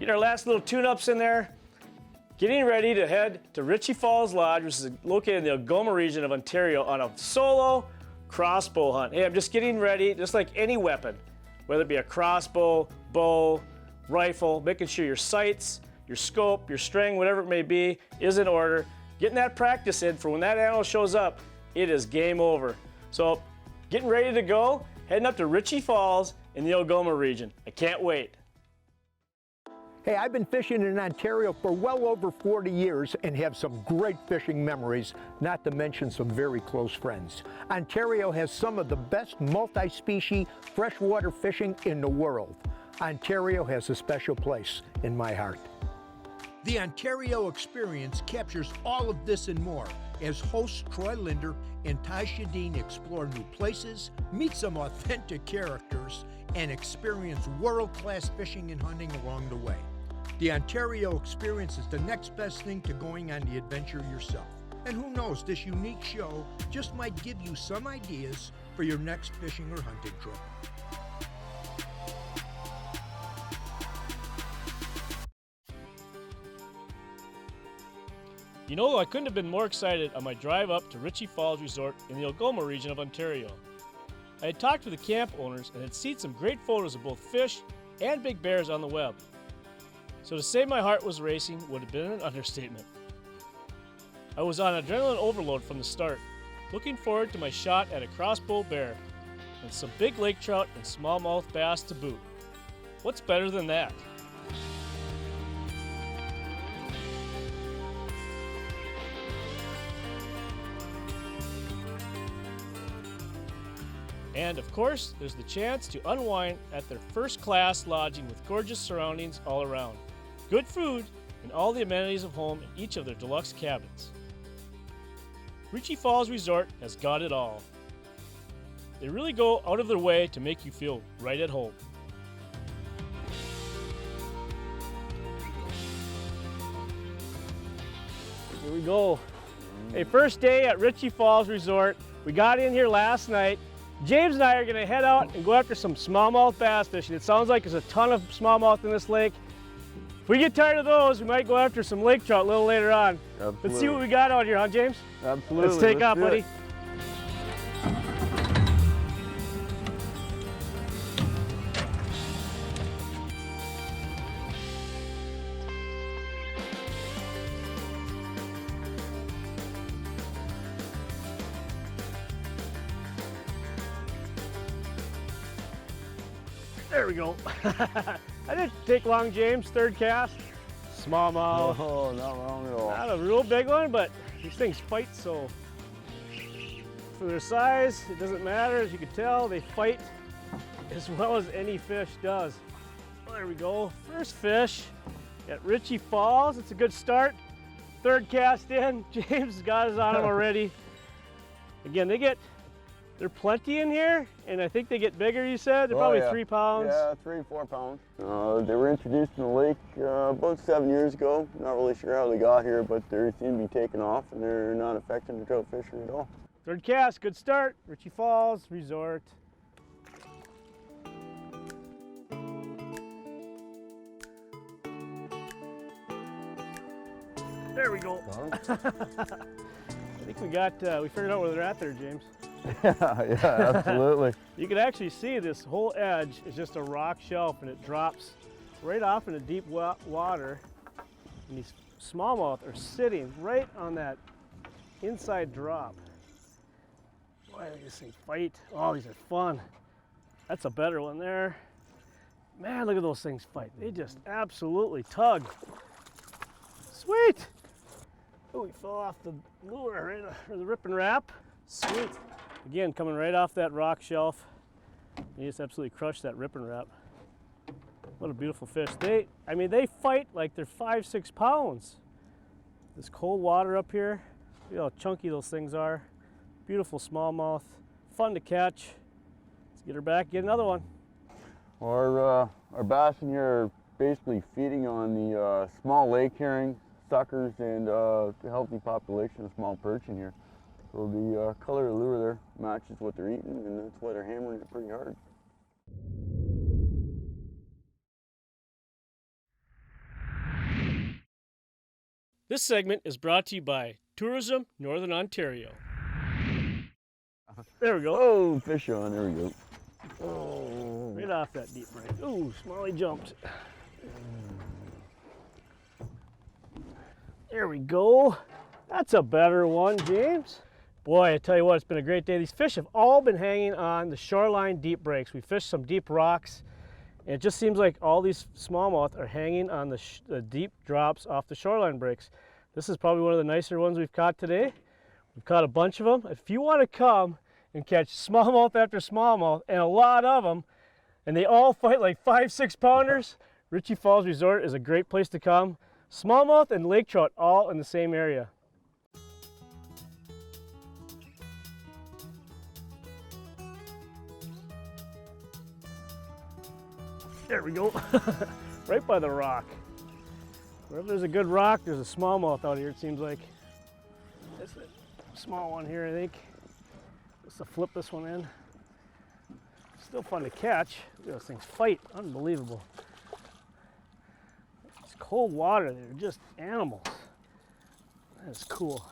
Get our last little tune-ups in there. Getting ready to head to Richie Falls Lodge, which is located in the Algoma region of Ontario, on a solo crossbow hunt. Hey, I'm just getting ready, just like any weapon, whether it be a crossbow, bow, rifle, making sure your sights, your scope, your string, whatever it may be, is in order. Getting that practice in for when that animal shows up, it is game over. So, getting ready to go, heading up to Richie Falls in the Algoma region. I can't wait. Hey, I've been fishing in Ontario for well over 40 years and have some great fishing memories, not to mention some very close friends. Ontario has some of the best multi-species freshwater fishing in the world. Ontario has a special place in my heart. The Ontario experience captures all of this and more as hosts Troy Linder and Sjodin explore new places, meet some authentic characters, and experience world-class fishing and hunting along the way. The Ontario experience is the next best thing to going on the adventure yourself. And who knows, this unique show just might give you some ideas for your next fishing or hunting trip. You know, I couldn't have been more excited on my drive up to Richie Falls Resort in the Algoma region of Ontario. I had talked with the camp owners and had seen some great photos of both fish and big bears on the web. So to say my heart was racing would have been an understatement. I was on adrenaline overload from the start, looking forward to my shot at a crossbow bear and some big lake trout and smallmouth bass to boot. What's better than that? And of course, there's the chance to unwind at their first-class lodging with gorgeous surroundings all around. Good food and all the amenities of home in each of their deluxe cabins. Richie Falls Resort has got it all. They really go out of their way to make you feel right at home. Here we go. Hey, first day at Richie Falls Resort. We got in here last night. James and I are gonna head out and go after some smallmouth bass fishing. It sounds like there's a ton of smallmouth in this lake. If we get tired of those, we might go after some lake trout a little later on. Absolutely. Let's see what we got out here, huh, James? Absolutely. Let's take off, buddy. There we go. That didn't take long, James. Third cast. Smallmouth. Oh, not wrong at all. Not a real big one, but these things fight, so for their size, it doesn't matter. As you can tell, they fight as well as any fish does. Oh, there we go. First fish at Richie Falls. It's a good start. Third cast in. James has got his on him already. Again, they're plenty in here, and I think they get bigger, you said? They're probably 3 pounds. Yeah, 3-4 pounds. They were introduced in the lake about 7 years ago. Not really sure how they got here, but they seem to be taking off, and they're not affecting the trout fishery at all. Third cast, good start. Richie Falls Resort. There we go. I think we figured out where they're at there, James. Yeah, absolutely. You can actually see this whole edge is just a rock shelf, and it drops right off into deep water. And these smallmouth are sitting right on that inside drop. Boy, these things fight. Oh, these are fun. That's a better one there. Man, look at those things fight. They just absolutely tug. Sweet. Oh, we fell off the lure, right, or the rip and wrap. Sweet. Again, coming right off that rock shelf. You just absolutely crushed that rip and wrap. What a beautiful fish. They fight like they're 5-6 pounds. This cold water up here, look how chunky those things are. Beautiful smallmouth, fun to catch. Let's get her back, get another one. Our bass in here are basically feeding on the small lake herring, suckers, and the healthy population of small perch in here. So the color of the lure there matches what they're eating, and that's why they're hammering it pretty hard. This segment is brought to you by Tourism Northern Ontario. There we go. Oh, fish on, there we go. Oh, right off that deep break. Ooh, Smalley jumped. There we go. That's a better one, James. Boy, I tell you what, it's been a great day. These fish have all been hanging on the shoreline deep breaks. We fished some deep rocks, and it just seems like all these smallmouth are hanging on the deep drops off the shoreline breaks. This is probably one of the nicer ones we've caught today. We've caught a bunch of them. If you want to come and catch smallmouth after smallmouth, and a lot of them, and they all fight like 5-6 pounders, Richie Falls Resort is a great place to come. Smallmouth and lake trout all in the same area. There we go. Right by the rock. Wherever there's a good rock, there's a smallmouth out here, it seems like. That's a small one here, I think. Just to flip this one in. Still fun to catch. Look at those things fight. Unbelievable. It's cold water. They're just animals. That is cool.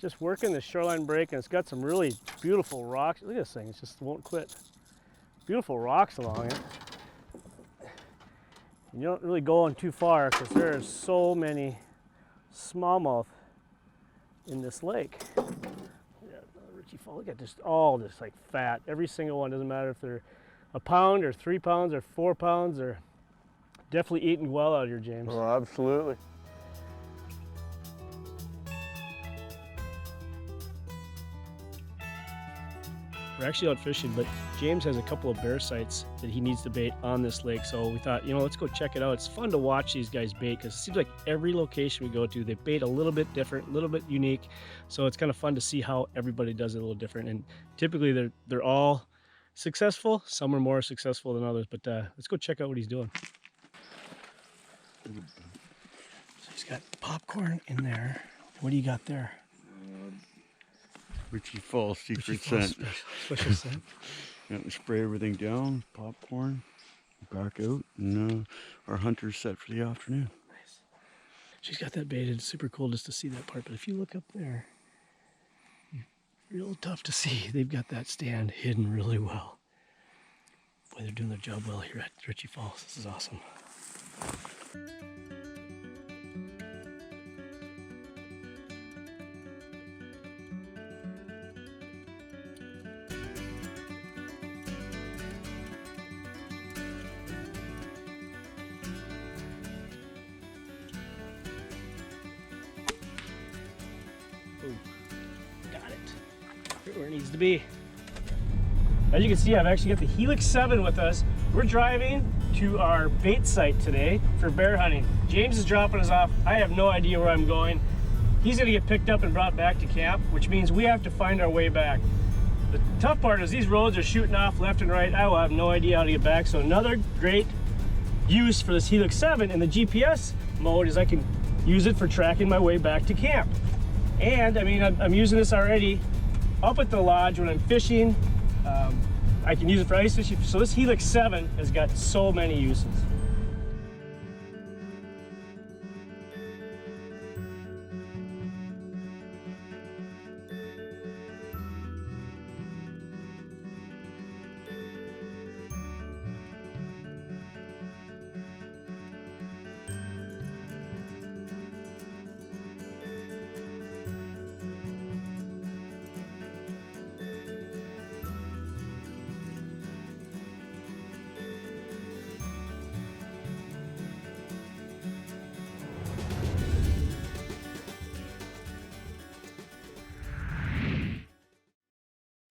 Just working the shoreline break, and it's got some really beautiful rocks. Look at this thing. It just won't quit. Beautiful rocks along it. You don't really go on too far because there are so many smallmouth in this lake. Richie Falls, look at just all this like fat. Every single one, doesn't matter if they're a pound or 3 pounds or 4 pounds. They're definitely eating well out here, James. Oh, absolutely. We're actually out fishing, but James has a couple of bear sites that he needs to bait on this lake. So we thought, you know, let's go check it out. It's fun to watch these guys bait because it seems like every location we go to, they bait a little bit different, a little bit unique. So it's kind of fun to see how everybody does it a little different. And typically they're all successful. Some are more successful than others, but let's go check out what he's doing. So he's got popcorn in there. What do you got there? Richie Falls secret Falls scent. Special scent. Yeah, we spray everything down, popcorn, back out, and our hunter's set for the afternoon. Nice. She's got that baited. It's super cool just to see that part. But if you look up there, real tough to see. They've got that stand hidden really well. Boy, they're doing their job well here at Ritchie Falls. This is awesome. Got it. Right where it needs to be. As you can see, I've actually got the Helix 7 with us. We're driving to our bait site today for bear hunting. James is dropping us off. I have no idea where I'm going. He's gonna get picked up and brought back to camp, which means we have to find our way back. The tough part is these roads are shooting off left and right. I will have no idea how to get back. So another great use for this Helix 7 in the GPS mode is I can use it for tracking my way back to camp. And I mean, I'm using this already up at the lodge when I'm fishing. I can use it for ice fishing. So this Helix 7 has got so many uses.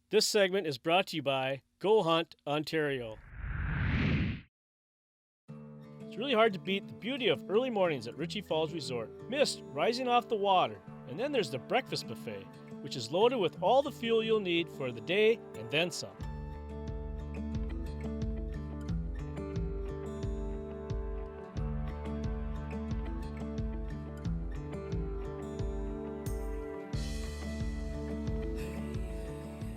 This segment is brought to you by Go Hunt Ontario. It's really hard to beat the beauty of early mornings at Richie Falls Resort. Mist rising off the water, and then there's the breakfast buffet, which is loaded with all the fuel you'll need for the day and then some.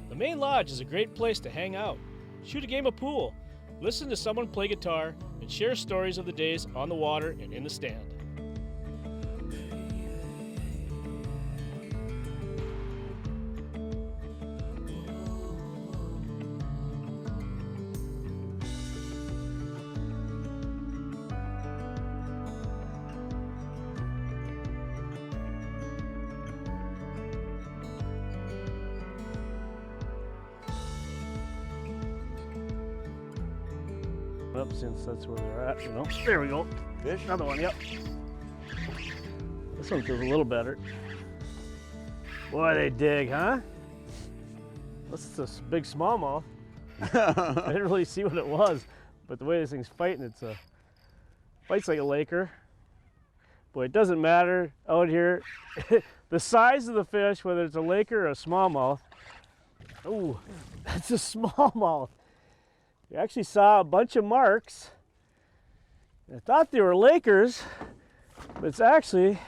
The main lodge is a great place to hang out, shoot a game of pool, listen to someone play guitar, and share stories of the days on the water and in the stand. up since that's where they're at, you know. There we go. Fish? Another one, yep. This one feels a little better. Boy, they dig, huh? This is this big smallmouth. I didn't really see what it was, but the way this thing's fighting, it's fights like a laker. Boy, it doesn't matter out here. The size of the fish, whether it's a laker or a smallmouth. Oh, that's a smallmouth. You actually saw a bunch of marks. I thought they were lakers, but it's actually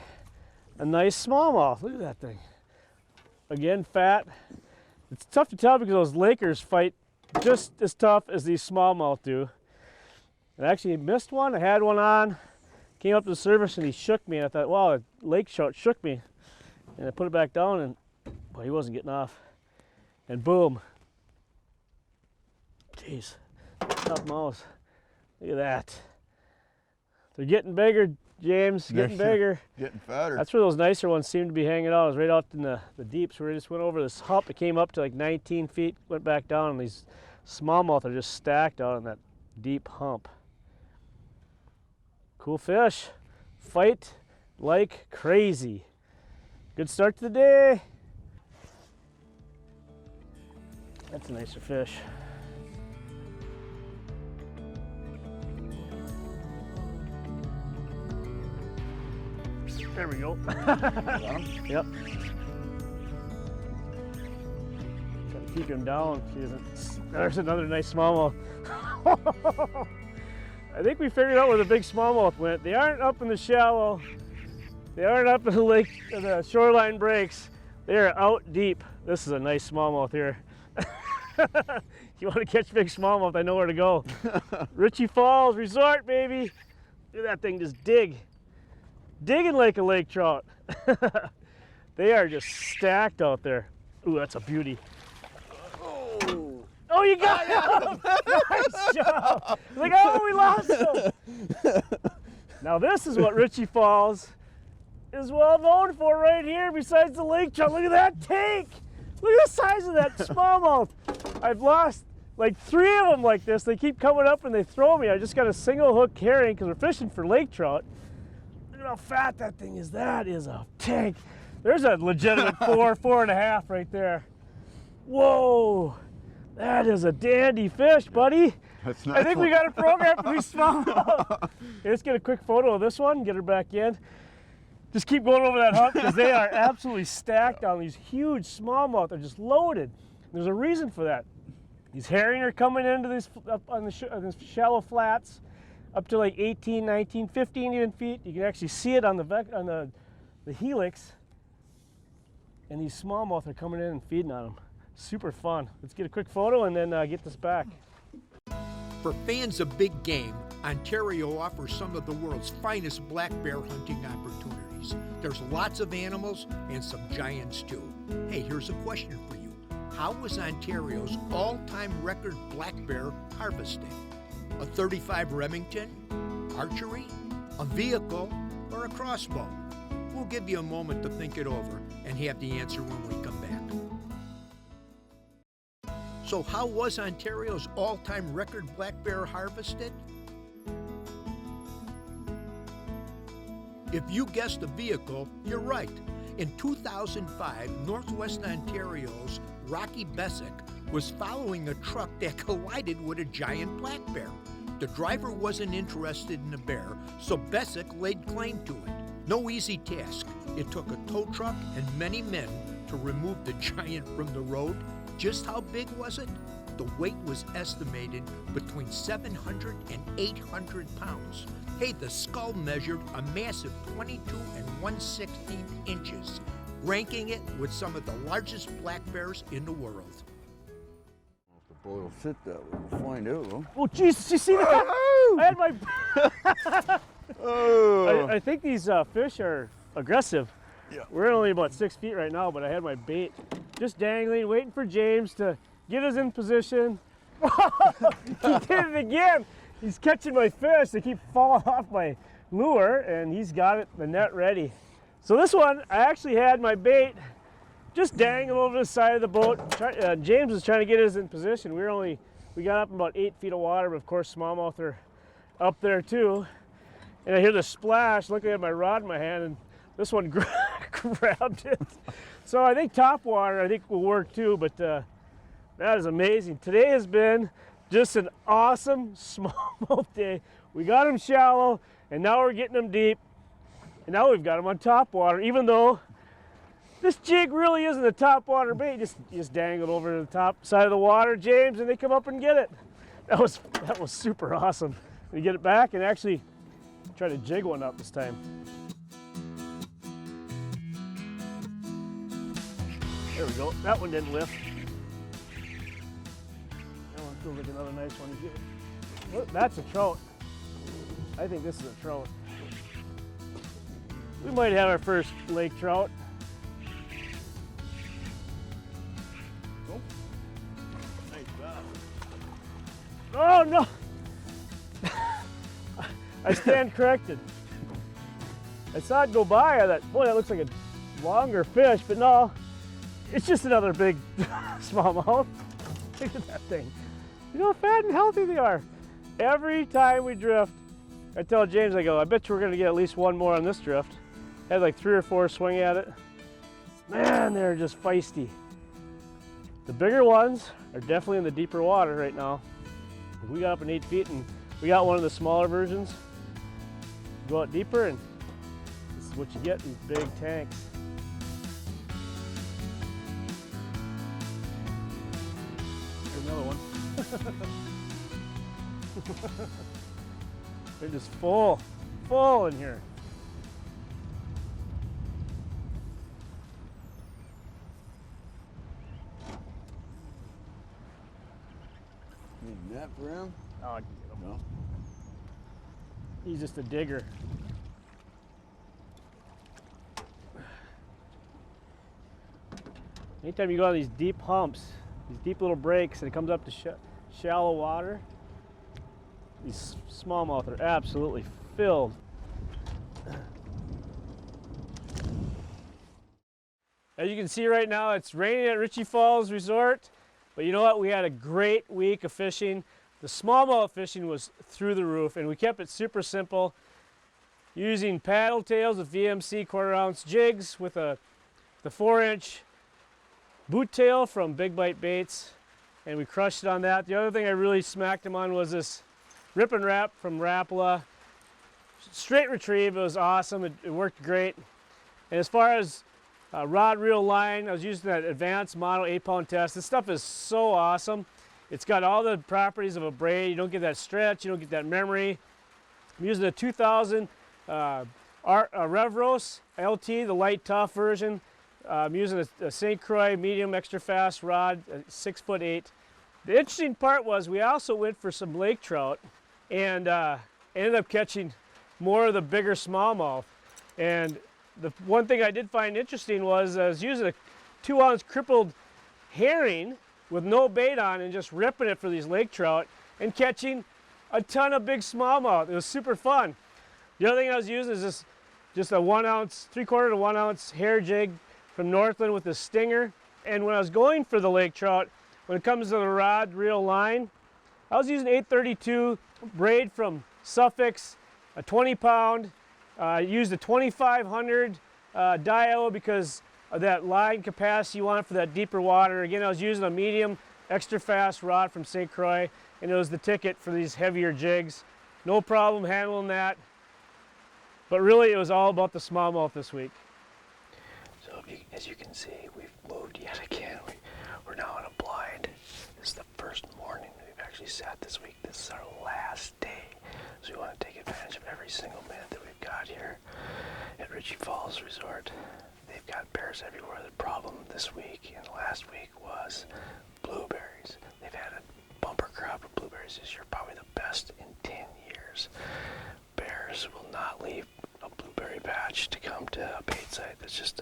a nice smallmouth. Look at that thing. Again, fat. It's tough to tell because those lakers fight just as tough as these smallmouth do. I actually missed one. I had one on, came up to the surface and he shook me. And I thought, wow, a lake trout shook me. And I put it back down and, boy, he wasn't getting off. And boom. Jeez, tough mouse. Look at that. They're getting bigger, James, getting bigger. Getting fatter. That's where those nicer ones seem to be hanging out. It was right out in the deeps where we just went over this hump. It came up to like 19 feet, went back down, and these smallmouth are just stacked out on that deep hump. Cool fish. Fight like crazy. Good start to the day. That's a nicer fish. There we go. Yep. Try to keep him down. She doesn't. There's another nice smallmouth. I think we figured out where the big smallmouth went. They aren't up in the shallow. They aren't up in the lake, the shoreline breaks. They are out deep. This is a nice smallmouth here. You want to catch big smallmouth, I know where to go. Richie Falls Resort, baby. Look at that thing just digging like a lake trout. They are just stacked out there. Ooh, that's a beauty. Oh, you got him! Nice job! Like, oh, we lost him. Now this is what Richie Falls is well known for right here besides the lake trout. Look at that tank! Look at the size of that smallmouth. I've lost like 3 of them like this. They keep coming up and they throw me. I just got a single hook carrying because we're fishing for lake trout. Look at how fat that thing is. That is a tank. There's a legitimate 4.5 right there. Whoa, that is a dandy fish, buddy. That's I think we got a program for these smallmouth. Let's get a quick photo of this one, get her back in. Just keep going over that hump because they are absolutely stacked on these huge smallmouth. They're just loaded. There's a reason for that. These herring are coming into these up on the shallow flats up to like 18, 19, 15 even feet. You can actually see it on the helix. And these smallmouth are coming in and feeding on them. Super fun. Let's get a quick photo and then get this back. For fans of big game, Ontario offers some of the world's finest black bear hunting opportunities. There's lots of animals and some giants too. Hey, here's a question for you. How was Ontario's all-time record black bear harvested? A .35 Remington, archery, a vehicle, or a crossbow? We'll give you a moment to think it over and have the answer when we come back. So how was Ontario's all-time record black bear harvested? If you guessed a vehicle, you're right. In 2005, Northwest Ontario's Rocky Bessick was following a truck that collided with a giant black bear. The driver wasn't interested in the bear, so Bessick laid claim to it. No easy task. It took a tow truck and many men to remove the giant from the road. Just how big was it? The weight was estimated between 700 and 800 pounds. Hey, the skull measured a massive 22 1/16 inches, ranking it with some of the largest black bears in the world. The boy will sit that way. We'll find out, though. Oh, Jesus, you see that? I had my... Oh! I think these fish are aggressive. Yeah. We're only about 6 feet right now, but I had my bait just dangling, waiting for James to get us in position. He did it again. He's catching my fish. They keep falling off my lure, and he's got it, the net ready. So this one, I actually had my bait just dangling over the side of the boat. James was trying to get us in position. We were only We got up about 8 feet of water, but of course smallmouth are up there too. And I hear the splash, looking at my rod in my hand, and this one grabbed it. So I think top water, will work too, but that is amazing. Today has been just an awesome smallmouth day. We got them shallow, and now we're getting them deep, and now we've got them on top water, even though this jig really isn't a top water bait. You just dangle it over to the top side of the water, James, and they come up and get it. That was super awesome. We get it back and actually try to jig one up this time. There we go. That one didn't lift. That one feels like another nice one. Look, that's a trout. I think this is a trout. We might have our first lake trout. Oh no! I stand corrected. I saw it go by. I thought, boy, that looks like a longer fish, but no, it's just another big smallmouth. Look at that thing. You know how fat and healthy they are. Every time we drift, I tell James, I go, I bet you we're going to get at least one more on this drift. Had like 3 or 4 swing at it. Man, they're just feisty. The bigger ones are definitely in the deeper water right now. We got up in 8 feet, and we got one of the smaller versions. Go out deeper, and this is what you get in these big tanks. There's another one. They're just full in here. Need net for him? Oh, I can get him. No. He's just a digger. Anytime you go on these deep humps, these deep little breaks, and it comes up to shallow water, these smallmouth are absolutely filled. As you can see right now, it's raining at Richie Falls Resort, but you know what? We had a great week of fishing. The smallmouth fishing was through the roof, and we kept it super simple, using paddle tails with VMC 1/4 ounce jigs with the 4-inch boot tail from Big Bite Baits, and we crushed it on that. The other thing I really smacked him on was this Rip and Wrap from Rapala. Straight retrieve, it was awesome, it worked great. And as far as rod, reel, line, I was using that advanced model 8-pound test. This stuff is so awesome. It's got all the properties of a braid. You don't get that stretch, you don't get that memory. I'm using a 2000 Revros LT, the light tough version. I'm using a St. Croix medium extra fast rod, 6'8". The interesting part was we also went for some lake trout and ended up catching more of the bigger smallmouth. And the one thing I did find interesting was I was using a 2-ounce crippled herring with no bait on and just ripping it for these lake trout and catching a ton of big smallmouth. It was super fun. The other thing I was using is just a 1-ounce, 3/4 to 1 ounce hair jig from Northland with a stinger. And when I was going for the lake trout, when it comes to the rod, reel, line, I was using 832 braid from Suffolk, a 20-pound. I used a 2500 dial because of that line capacity you want for that deeper water. Again, I was using a medium extra fast rod from St. Croix, and it was the ticket for these heavier jigs. No problem handling that. But really, it was all about the smallmouth this week. So as you can see, we've moved yet again. We're now on a blind. This is the first morning we've actually sat this week. This is our last day. So we want to take advantage of every single minute that we've got here at Richie Falls Resort. They've got bears everywhere. The problem this week and last week was blueberries. They've had a bumper crop of blueberries this year, probably the best in 10 years. Bears will not leave a blueberry patch to come to a bait site. It's just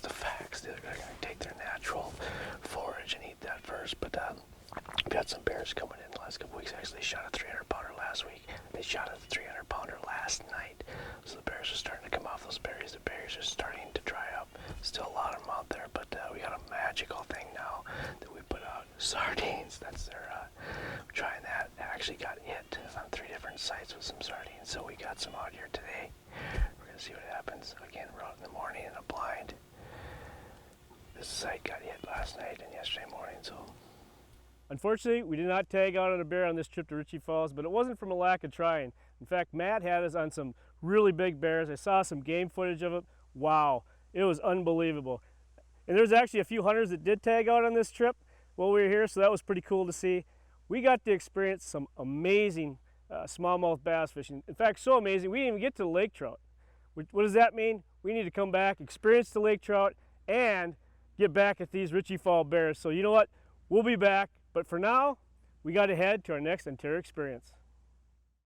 a fact. They're going to take their natural forage and eat that first. But we've got some bears coming in the last couple weeks. Actually, they shot a 300-pounder last week. They shot a 300-pounder last night. So the bears are starting to come off those berries. The berries are starting to dry up. Still a lot of them out there, but we got a magical thing now that we put out. Sardines. That's their different sites with some sardines, so we got some out here today. We're gonna see what happens. Again, we're out in the morning in a blind. This site got hit last night and yesterday morning, so. Unfortunately, we did not tag out on a bear on this trip to Richie Falls, but it wasn't from a lack of trying. In fact, Matt had us on some really big bears. I saw some game footage of it. Wow, it was unbelievable. And there's actually a few hunters that did tag out on this trip while we were here, so that was pretty cool to see. We got to experience some amazing smallmouth bass fishing. In fact, so amazing, we didn't even get to the lake trout. What does that mean? We need to come back, experience the lake trout, and get back at these Richie Falls bears. So you know what? We'll be back, but for now, we got to head to our next Ontario experience.